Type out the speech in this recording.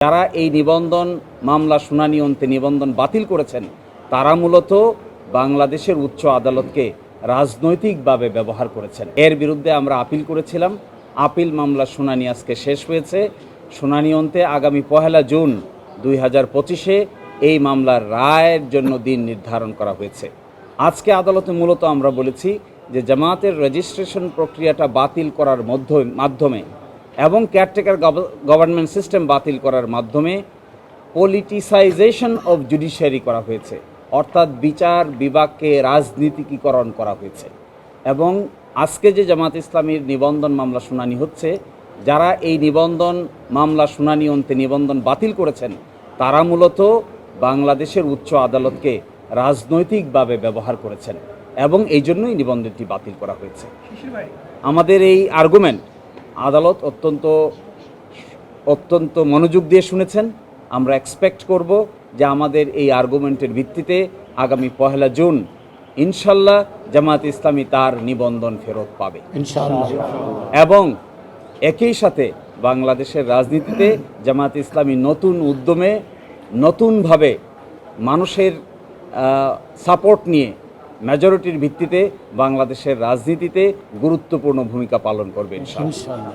যারা এই নিবন্ধন মামলা শুনানি অন্তে নিবন্ধন বাতিল করেছেন তারা মূলত বাংলাদেশের উচ্চ আদালতকে রাজনৈতিকভাবে ব্যবহার করেছেন। এর বিরুদ্ধে আমরা আপিল করেছিলাম। আপিল মামলা শুনানি আজকে শেষ হয়েছে। শুনানি অন্তে আগামী 1 জুন 2025-এ এই মামলার রায়ের জন্য দিন নির্ধারণ করা হয়েছে। আজকে আদালতে মূলত আমরা বলেছি যে জামায়াতের রেজিস্ট্রেশন প্রক্রিয়াটা বাতিল করার মাধ্যমে এবং কেয়ারটেকার গভর্নমেন্ট সিস্টেম বাতিল করার মাধ্যমে পলিটিসাইজেশন অফ জুডিশিয়ারি করা হয়েছে, অর্থাৎ বিচার বিভাগকে রাজনীতিকীকরণ করা হয়েছে। এবং আজকে যে জামায়াত ইসলামীর নিবন্ধন মামলা শুনানি হচ্ছে, যারা এই নিবন্ধন মামলা শুনানি অন্তে নিবন্ধন বাতিল করেছেন তারা মূলত বাংলাদেশের উচ্চ আদালতকে রাজনৈতিকভাবে ব্যবহার করেছেন এবং এই জন্যই নিবন্ধনটি বাতিল করা হয়েছে। আমাদের এই আর্গুমেন্ট আদালত অত্যন্ত মনোযোগ দিয়ে শুনেছেন। আমরা এক্সপেক্ট করব যে আমাদের এই আর্গুমেন্টের ভিত্তিতে আগামী 1 জুন ইনশাল্লাহ জামায়াত ইসলামী তার নিবন্ধন ফেরত পাবে ইনশাআল্লাহ। এবং একই সাথে বাংলাদেশের রাজনীতিতে জামায়াত ইসলামী নতুন উদ্যমে নতুনভাবে মানুষের সাপোর্ট নিয়ে মেজরিটির ভিত্তিতে বাংলাদেশের রাজনীতিতে গুরুত্বপূর্ণ ভূমিকা পালন করবে ইনশাআল্লাহ।